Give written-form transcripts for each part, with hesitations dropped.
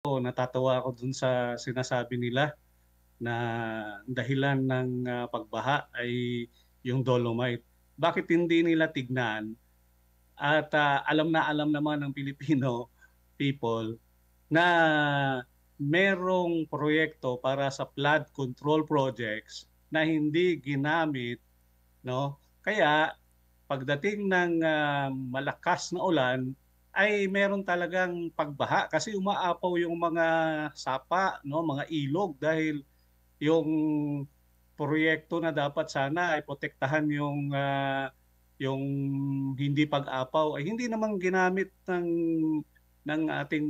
Natatawa ako dun sa sinasabi nila na dahilan ng pagbaha ay yung dolomite. Bakit hindi nila tignan at alam naman ng Pilipino people na merong proyekto para sa flood control projects na hindi ginamit, no? Kaya pagdating ng malakas na ulan ay meron talagang pagbaha kasi umaapaw yung mga sapa, no, mga ilog dahil yung proyekto na dapat sana ay protektahan yung hindi pag-apaw ay hindi naman ginamit ng ating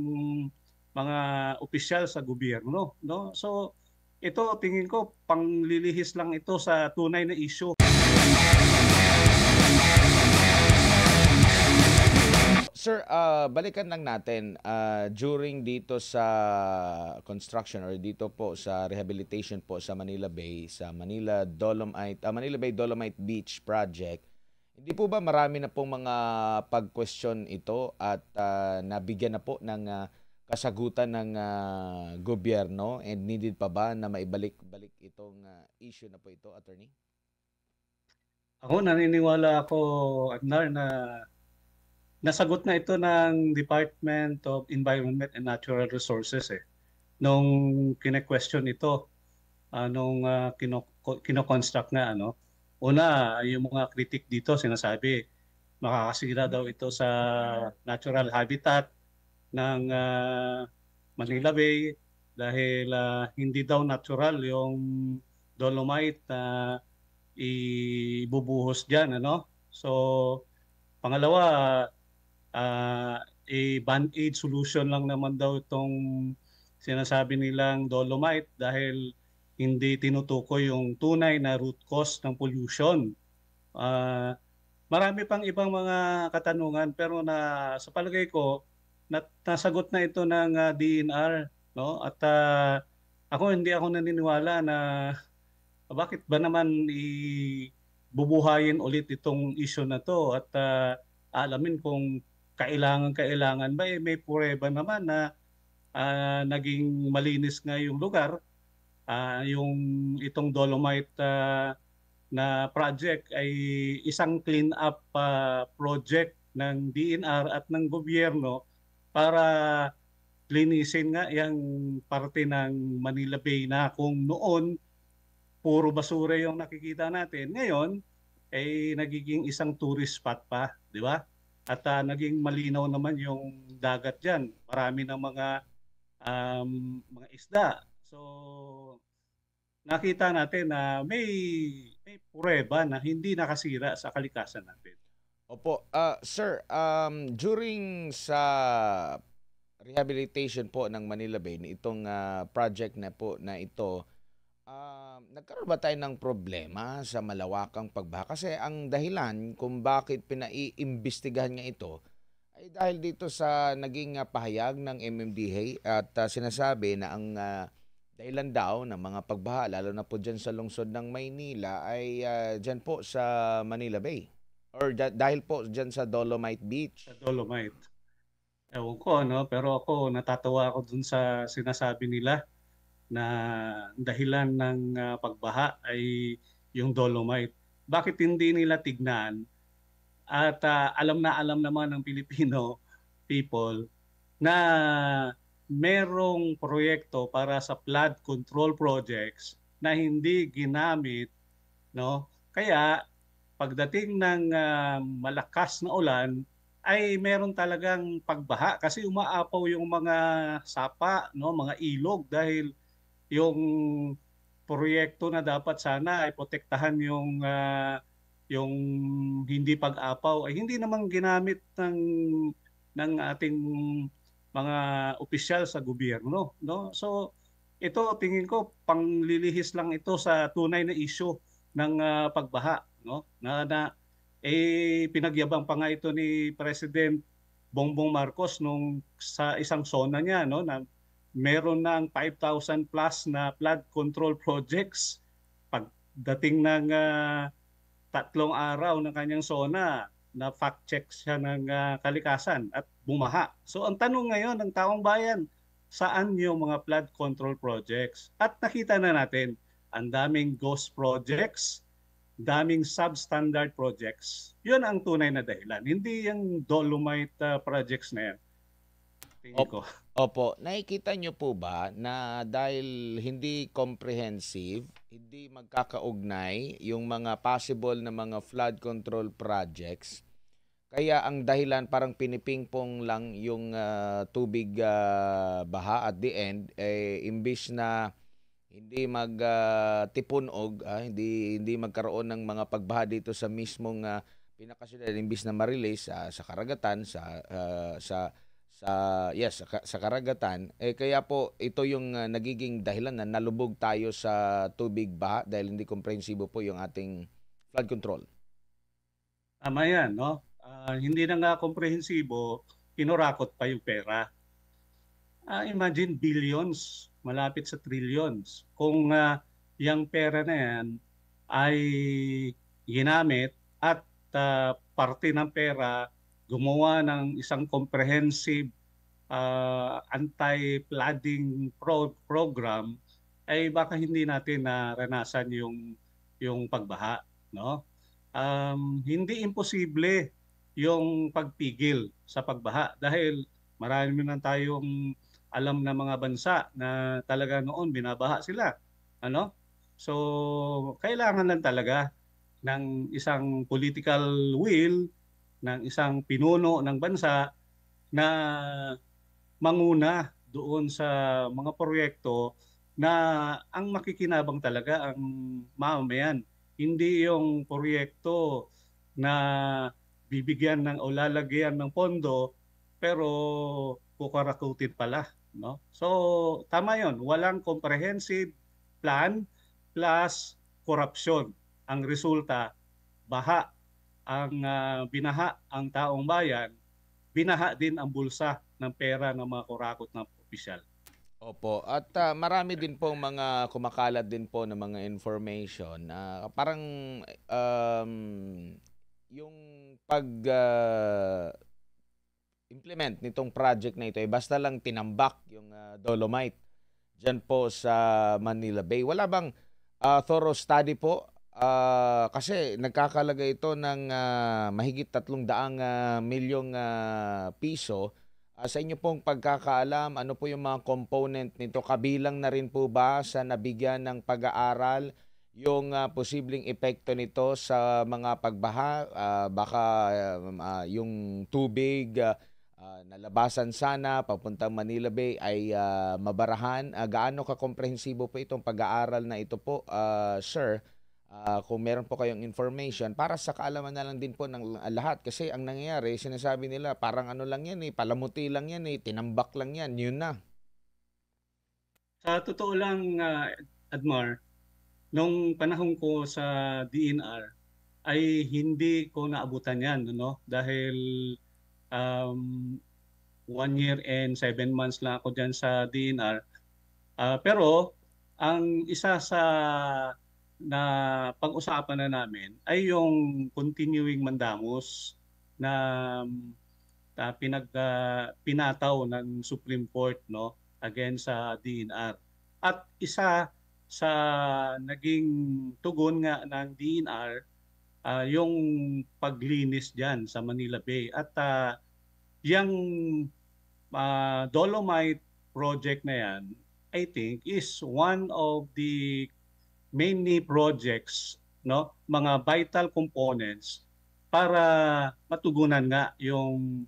mga opisyal sa gobyerno, no? So ito tingin ko panglilihis lang ito sa tunay na issue. Sir, balikan lang natin, during dito sa construction or dito po sa rehabilitation po sa Manila Bay, sa Manila Bay Dolomite Beach Project, hindi po ba marami na pong mga pag-question ito at nabigyan na po ng kasagutan ng gobyerno, and needed pa ba na maibalik-balik itong issue na po ito, attorney? Ako naniniwala ako, Agnar, na nasagot na ito ng Department of Environment and Natural Resources nung kine-question ito, nung kino-construct na ano. Una, yung mga critic dito sinasabi makakasira daw ito sa natural habitat ng Manila Bay dahil hindi daw natural yung dolomite na ibubuhos diyan, ano. So pangalawa, band-aid solution lang naman daw itong sinasabi nilang dolomite dahil hindi tinutukoy yung tunay na root cause ng pollution. Ah, Marami pang ibang mga katanungan pero sa palagay ko nasagot na ito ng DNR, no? At hindi ako naniniwala na bakit ba naman bubuhayin ulit itong issue na to at alamin kung kailangan ba may pruweba naman na naging malinis nga yung lugar, yung itong dolomite na project ay isang clean up project ng DNR at ng gobyerno para linisin nga yung parte ng Manila Bay na kung noon puro basura yung nakikita natin. Ngayon ay nagiging isang tourist spot pa, di ba? At naging malinaw naman yung dagat diyan. Marami ng mga isda. So nakita natin na may pruweba na hindi nakasira sa kalikasan natin. Opo. Sir, during sa rehabilitation po ng Manila Bay, itong project na po na ito, nagkaroon ba tayo ng problema sa malawakang pagbaha? Kasi ang dahilan kung bakit pinaiimbestigahan nga ito ay dahil dito sa naging pahayag ng MMDA at sinasabi na ang dahilan daw ng mga pagbaha, lalo na po dyan sa lungsod ng Maynila, ay dyan po sa Manila Bay. Or dahil po dyan sa Dolomite Beach. Sa dolomite. Ewan ko, no? Pero ako natatawa ako dun sa sinasabi nila na dahilan ng pagbaha ay yung dolomite. Bakit hindi nila tignan at alam naman ng Pilipino people na merong proyekto para sa flood control projects na hindi ginamit, no? Kaya pagdating ng malakas na ulan ay meron talagang pagbaha kasi umaapaw yung mga sapa, no, mga ilog dahil yung proyekto na dapat sana ay protektahan yung hindi pag-apaw ay hindi naman ginamit ng ating mga opisyal sa gobyerno, no? So ito tingin ko panglilihis lang ito sa tunay na issue ng pagbaha, no? Pinagyabang pa nga ito ni President Bongbong Marcos nung sa isang SONA niya, no, na meron ng 5,000 plus na flood control projects. Pagdating ng 3 araw ng kanyang SONA, na fact check siya ng kalikasan at bumaha. So ang tanong ngayon ng taong bayan, saan yung mga flood control projects. At nakita na natin, ang daming ghost projects, daming substandard projects. Yun ang tunay na dahilan. Hindi yung dolomite projects na yan. Tingin Op ko. Opo, nakikita niyo po ba na dahil hindi comprehensive, hindi magkakaugnay yung mga possible na mga flood control projects, kaya ang dahilan parang pinipingpong lang yung tubig baha at the end, imbis na hindi magtipunog, hindi magkaroon ng mga pagbaha dito sa mismong pinakasyudad, imbis na ma-release sa karagatan, sa karagatan, kaya po ito yung nagiging dahilan na nalubog tayo sa tubig baha dahil hindi komprehensibo po yung ating flood control. Tama yan, no? Hindi na nga komprehensibo, kinurakot pa yung pera. Imagine billions, malapit sa trillions. Kung yung pera na yan ay ginamit at parte ng pera gumawa ng isang comprehensive anti-flooding program, ay baka hindi natin naranasan yung pagbaha, no? Hindi imposible yung pagpigil sa pagbaha dahil marami na tayong alam na mga bansa na talaga noon binabaha sila, ano? So kailangan lang talaga ng isang political will ng isang pinuno ng bansa na manguna doon sa mga proyekto na ang makikinabang talaga ang mamamayan. Hindi yung proyekto na bibigyan ng o lalagyan ng pondo pero kukarakutin pala, no? So tama 'yon, walang comprehensive plan plus corruption. Ang resulta, baha ang binaha ang taong bayan, binaha din ang bulsa ng pera ng mga kurakot ng opisyal. Opo, at marami din pong mga kumakalat din po ng mga information na parang um, yung pag implement nitong project na ito ay basta lang tinambak yung dolomite dyan po sa Manila Bay. Wala bang thorough study po? Kasi nagkakalaga ito ng mahigit 300 milyong piso. Sa inyo pong pagkakaalam, ano po yung mga component nito? Kabilang na rin po ba sa nabigyan ng pag-aaral yung posibleng epekto nito sa mga pagbaha? Baka yung tubig nalabasan sana papuntang Manila Bay ay mabarahan. Gaano ka-komprehensibo po itong pag-aaral na ito po, sir? Kung meron po kayong information para sa kaalaman na lang din po ng lahat, kasi ang nangyayari sinasabi nila parang ano lang yan palamuti lang yan tinambak lang yan, yun na. Sa totoo lang, Admar, nung panahon ko sa DNR ay hindi ko naabutan yan, no? Dahil um, 1 year and 7 months lang ako dyan sa DNR. Pero ang isa sa na pag-usapan na namin ay yung continuing mandamus na pinataw ng Supreme Court, no, against sa DNR. At isa sa naging tugon nga ng DNR yung paglinis diyan sa Manila Bay. At yung Dolomite project na yan, I think, is one of the many projects, no, mga vital components para matugunan nga yung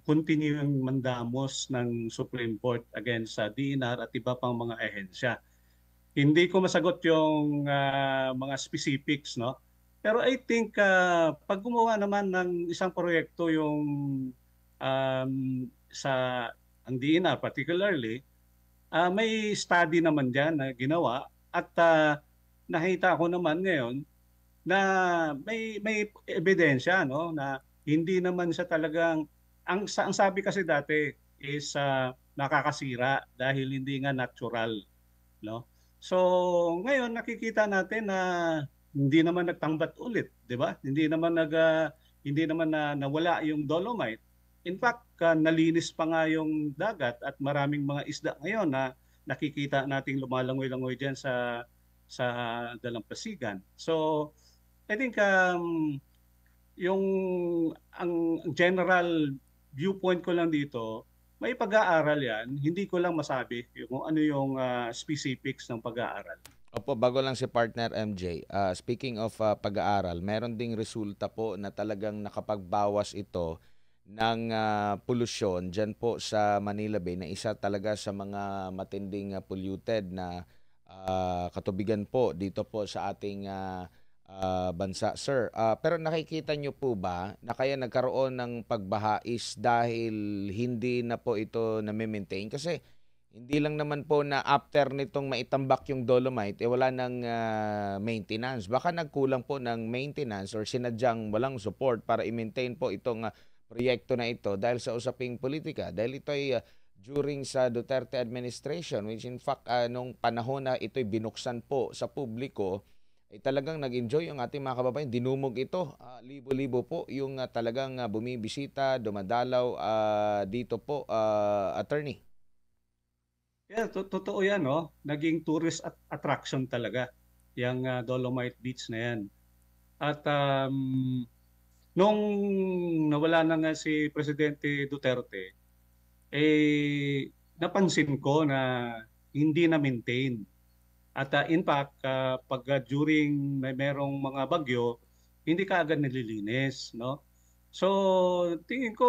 continuing mandamos ng Supreme Court against sa DNR at iba pang mga ehensya. Hindi ko masagot yung mga specifics, no? Pero I think pag gumawa naman ng isang proyekto yung sa ang DNR particularly, may study naman diyan na ginawa at nakita ko naman ngayon na may ebidensya, no, na hindi naman siya talagang ang sabi kasi dati is nakakasira dahil hindi nga natural, no? So ngayon nakikita natin na hindi naman nagtangbat ulit, 'di ba? Hindi naman na nawala yung dolomite. In fact, nalinis pa nga yung dagat at maraming mga isda ngayon na nakikita nating lumalangoy-langoy diyan sa dalampasigan. So, I think yung ang general viewpoint ko lang dito, may pag-aaral 'yan. Hindi ko lang masabi kung ano yung specifics ng pag-aaral. Opo, bago lang si partner MJ, speaking of pag-aaral, meron ding resulta po na talagang nakapagbawas ito ng polusyon dyan po sa Manila Bay na isa talaga sa mga matinding polluted na katubigan po dito po sa ating bansa. Sir, pero nakikita nyo po ba na kaya nagkaroon ng pagbaha is dahil hindi na po ito na-maintain? Kasi hindi lang naman po na after nitong maitambak yung dolomite, wala ng maintenance. Baka nagkulang po ng maintenance or sinadyang walang support para i-maintain po itong proyekto na ito dahil sa usaping politika. Dahil ito ay during sa Duterte administration, which in fact, nung panahon na ito'y binuksan po sa publiko, ay talagang nag-enjoy yung ating mga kababayan. Dinumog ito. Libo-libo po yung talagang bumibisita, dumadalaw dito po, attorney. Yeah, totoo 'yan, no? Naging tourist attraction talaga yung Dolomite Beach na 'yan. At nung nawala na nga si Presidente Duterte, napansin ko na hindi na maintain. At in fact, pag during merong mga bagyo, hindi kaagad nililinis, no? So, tingin ko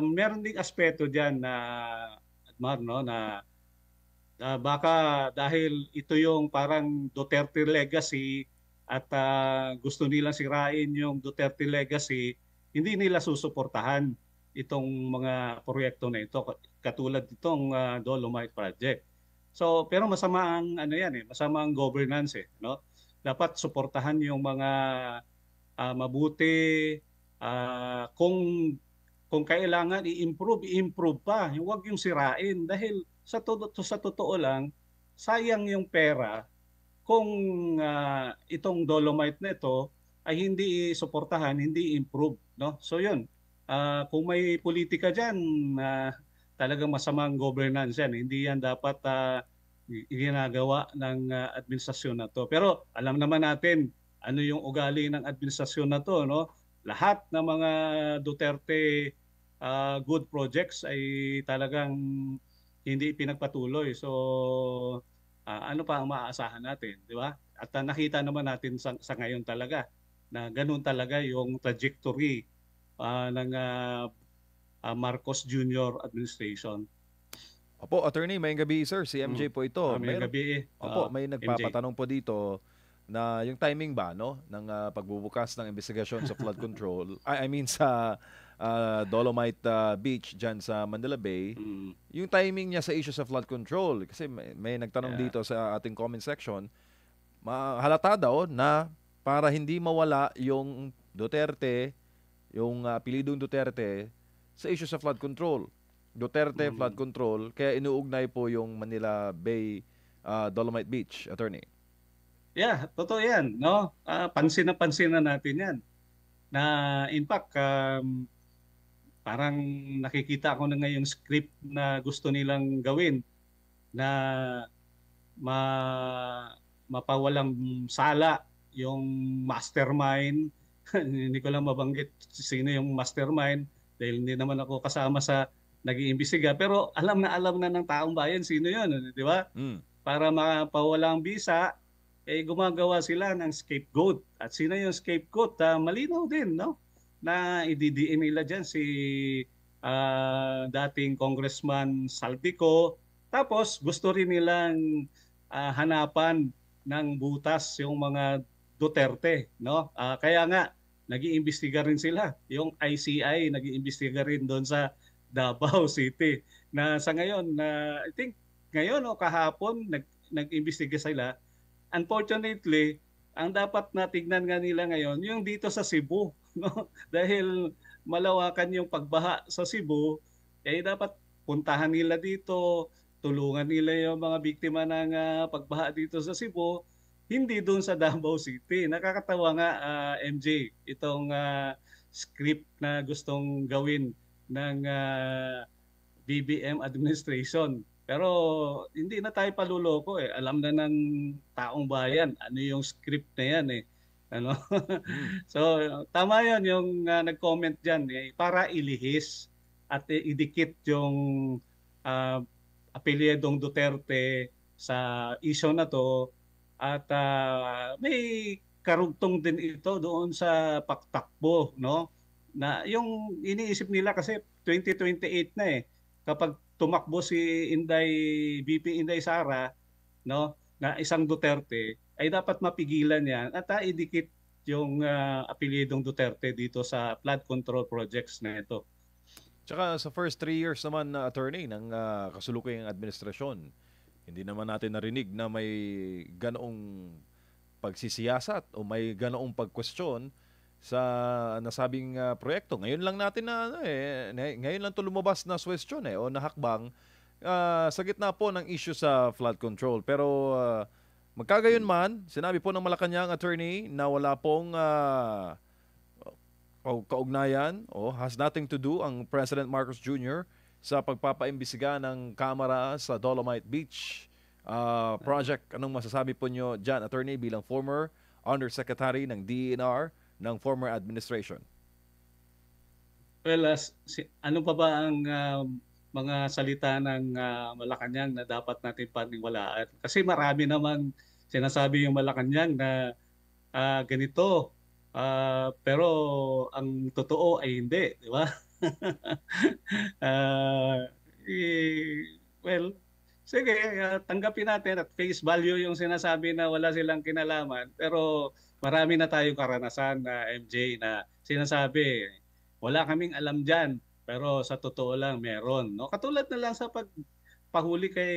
meron ding aspeto diyan na Mar, no, na baka dahil ito yung parang Duterte legacy at gusto nilang sirain yung Duterte legacy, hindi nila susuportahan itong mga proyekto na ito katulad itong Dolomite Project. So, pero masama ang ano yan masama ang governance no? Dapat suportahan yung mga mabuti kung kailangan i-improve pa. Huwag yung sirain dahil sa totoo lang, sayang yung pera kung itong Dolomite na ito ay hindi suportahan, hindi improve, no? So yun, kung may politika diyan, talagang masamang governance yan. Hindi yan dapat ginagawa ng administrasyon na to. Pero alam naman natin ano yung ugali ng administrasyon na to, no? Lahat ng mga Duterte good projects ay talagang hindi pinagpatuloy. So ano pa ang maaasahan natin, di ba? At nakita naman natin sa ngayon talaga na ganun talaga yung trajectory ng Marcos Jr. administration. Opo, attorney, mayong gabi sir. Si MJ po ito. May gabi. Opo, may MJ. nagpapatanong po dito na yung timing ba no ng pagbubukas ng investigasyon sa flood control. I mean sa Dolomite Beach dyan sa Manila Bay. Yung timing niya sa issue sa flood control kasi may nagtanong dito sa ating comment section. Halata daw na para hindi mawala yung Duterte, yung apelidong Duterte sa issue sa flood control. Duterte flood control, kaya inuugnay po yung Manila Bay Dolomite Beach, attorney. Yeah, totoo yan, no? Pansin na natin yan. Na in fact, parang nakikita ko na ngayong script na gusto nilang gawin na mapawalang sala yung mastermind. Hindi ko lang mabanggit sino yung mastermind dahil hindi naman ako kasama sa nag-iimbestiga, pero alam na ng taong bayan sino 'yon, di ba? Para mapawalang bisa, gumagawa sila ng scapegoat. At sino yung scapegoat? Malinaw din, no? Na ididiin nila diyan si dating Congressman Salpico. Tapos gusto rin nilang hanapan ng butas yung mga Duterte, no? Kaya nga nag-iimbestiga rin sila. Yung ICI nag-iimbestiga rin doon sa Davao City na sa ngayon I think ngayon o kahapon nag-imbestiga sila. Unfortunately, ang dapat natignan nga nila ngayon yung dito sa Cebu, no? Dahil malawakan yung pagbaha sa Cebu, dapat puntahan nila dito, tulungan nila yung mga biktima ng pagbaha dito sa Cebu, hindi doon sa Davao City. Nakakatawa nga MJ itong script na gustong gawin ng BBM administration. Pero hindi na tayo paluloko eh. Alam na ng taong bayan ano yung script na yan eh. Ano? So tama yon yung nag-comment diyan eh, para ilihis at idikit yung uh, apelyedong Duterte sa issue na to at may karugtong din ito doon sa paktakbo, no? Na yung iniisip nila kasi 2028 na eh. Kapag tumakbo si VP Inday Sara, no, na isang Duterte, ay dapat mapigilan yan at idikit yung apelyedong Duterte dito sa flood control projects na ito. Tsaka sa first 3 years naman na attorney ng kasulukuyang administrasyon, hindi naman natin narinig na may ganoong pagsisiyasat o may ganoong pagkwestiyon sa nasabing proyekto. Ngayon lang natin na ngayon lang 'to lumabas na question o nahakbang sa gitna po ng issue sa flood control. Pero magkagayon man, sinabi po ng Malacanang attorney na wala pong kaugnayan o has nothing to do ang President Marcos Jr. sa pagpapaimbestiga ng Kamara sa Dolomite Beach project. Anong masasabi po nyo dyan, attorney, bilang former Undersecretary ng DENR ng former administration? Well, ano pa ba ang mga salita ng Malacanang na dapat natin paniwalaan? Kasi marami naman sinasabi yung Malacanang na ganito, pero ang totoo ay hindi, di ba? Well, sige, tanggapin natin at face value yung sinasabi na wala silang kinalaman, pero marami na tayong karanasan na MJ na sinasabi, wala kaming alam dyan, pero sa totoo lang meron. No? Katulad na lang sa pagpahuli kay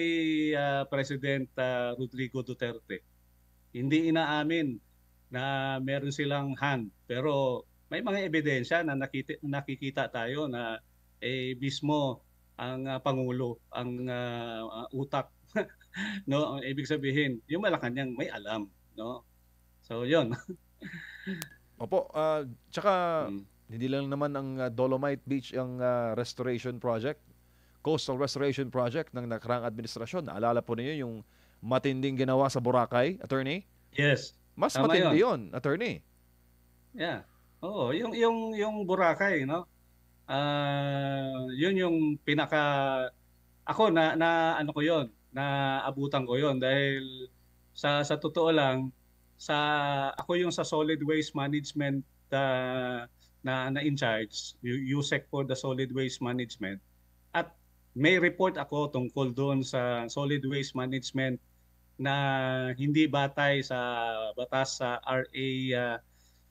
President Rodrigo Duterte. Hindi inaamin na meron silang hand, pero may mga ebidensya na nakikita tayo na mismo ang Pangulo, ang utak. No? Ang ibig sabihin, yung Malacanang may alam. No? So, yun. Opo, tsaka hindi lang naman ang Dolomite Beach ang restoration project, coastal restoration project ng nakaraang administrasyon. Naalala po niyo yung matinding ginawa sa Boracay, attorney? Yes. Mas matindi yun, attorney. Yeah. Oo, yung Boracay, no? Yun yung pinaka ako na ano ko yon, na abutan ko yon dahil sa totoo lang ako yung sa solid waste management na in charge, USEC for the solid waste management. At may report ako tungkol doon sa solid waste management na hindi batay sa batas sa RA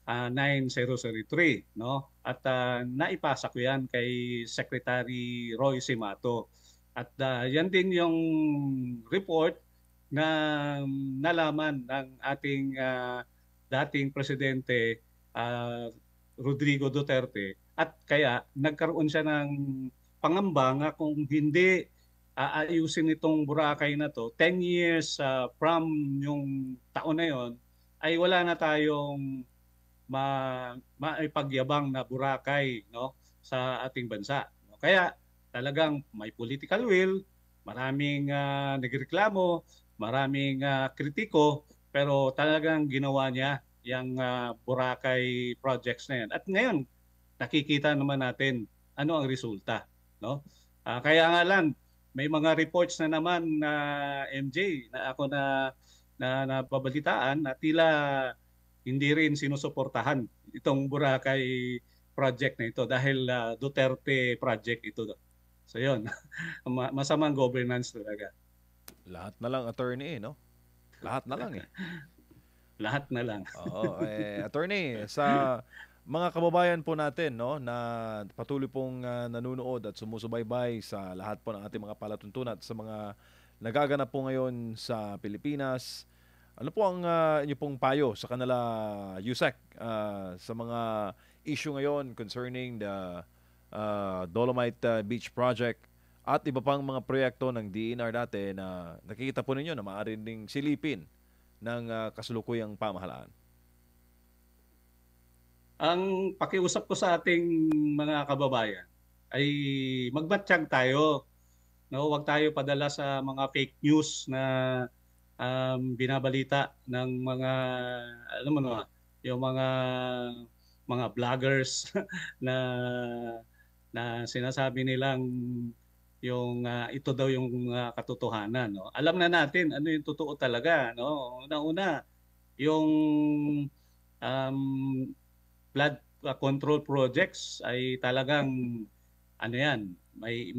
9003, no? At naipasa ko 'yan kay Secretary Roy Simato. At yan din yung report na nalaman ng ating dating presidente Rodrigo Duterte, at kaya nagkaroon siya ng pangamba nga kung hindi aayusin itong Boracay na to 10 years from yung taon na yon, ay wala na tayong maipagyabang na Boracay, no, sa ating bansa. Kaya talagang may political will, maraming nagreklamo, maraming kritiko, pero talagang ginawa niya yung Boracay projects na yan. At ngayon nakikita naman natin ano ang resulta, no? Kaya nga lang may mga reports na naman na MJ na ako na napabalitaan na tila hindi rin sinusuportahan itong Boracay project na ito dahil Duterte project ito. So yun, masamang governance talaga. Lahat na lang, attorney, no? Lahat na lang eh. Lahat na lang. Oo, attorney, sa mga kababayan po natin, no, na patuloy pong nanunood at sumusubaybay sa lahat po ng ating mga palatuntunan at sa mga nagaganap po ngayon sa Pilipinas, ano po ang inyo pong payo sa kanila, USEC, sa mga issue ngayon concerning the Dolomite Beach Project at iba pang mga proyekto ng DENR dati na nakikita po ninyo na maaari ding silipin ng kasulukuyang pamahalaan? Ang pakiusap ko sa ating mga kababayan ay magmatiyag tayo. No, wag tayo padala sa mga fake news na binabalita ng mga, alam mo na, yung mga vloggers na sinasabi nilang yung ito daw yung katotohanan, no. Alam na natin ano yung totoo talaga, no. Una-una, yung um, flood control projects ay talagang ano yan, may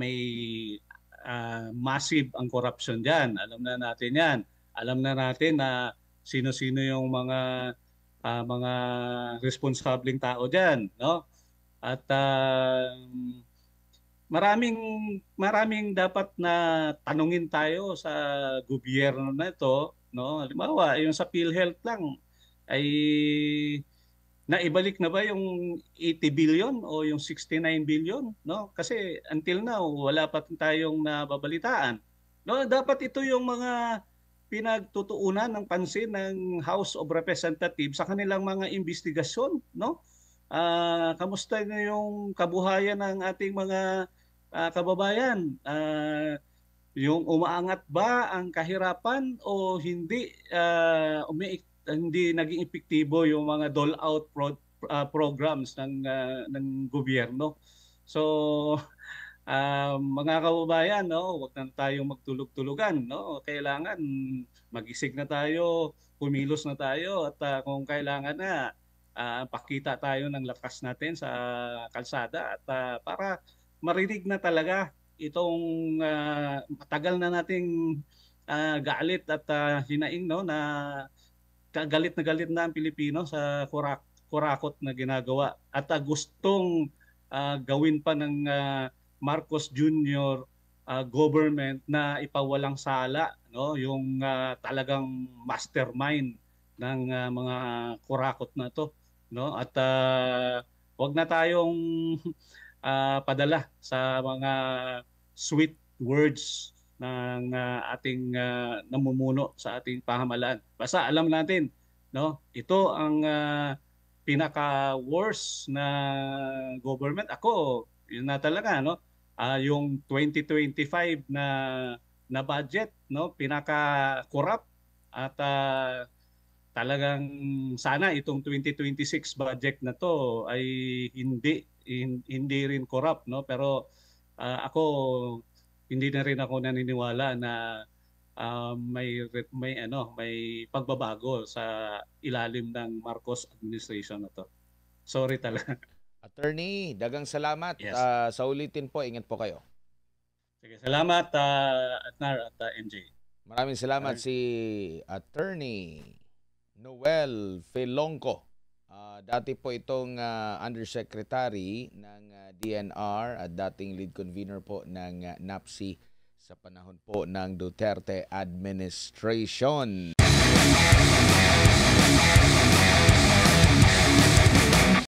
massive ang corruption diyan. Alam na natin 'yan. Alam na natin na sino-sino yung mga responsableng tao diyan, no? At maraming dapat na tanungin tayo sa gobyerno na ito, no? Halimbawa, yung sa PhilHealth lang ay naibalik na ba yung 80 billion o yung 69 billion, no? Kasi until now wala pa tayong nababalitaan. No, dapat ito yung mga pinagtutuunan ng pansin ng House of Representatives sa kanilang mga investigasyon, no? Kamusta na yung kabuhayan ng ating mga kababayan? Yung umaangat ba ang kahirapan o hindi hindi naging epektibo yung mga dole-out programs ng gobyerno. So mga kababayan, no, wag na tayong magtulog-tulugan, no. Kailangan magising na tayo, kumilos na tayo at kung kailangan na pakita tayo ng lakas natin sa kalsada at para marinig na talaga itong matagal na nating galit at hinaing, no, na galit na ang Pilipino sa kurakot na ginagawa at gustong gawin pa ng Marcos Jr. Government na ipawalang sala, no, yung talagang mastermind ng mga kurakot na to, no, at wag na tayong padala sa mga sweet words ng ating namumuno sa ating pamahalaan. Basta alam natin, no, ito ang pinaka-worst na government. Ako, yun na talaga, no, yung 2025 na budget, no, pinaka-corrupt at talagang sana itong 2026 budget na to ay hindi rin corrupt, no, pero ako hindi na rin ako naniniwala na may pagbabago sa ilalim ng Marcos administration na to. Sorry talaga. Attorney, dagang salamat. Yes. Sa ulitin po, ingat po kayo. Sige, salamat Atnar at MJ. Maraming salamat si Attorney Noel Felongco. Dati po itong Undersecretary ng DNR at dating lead convener po ng NAPSI sa panahon po ng Duterte administration.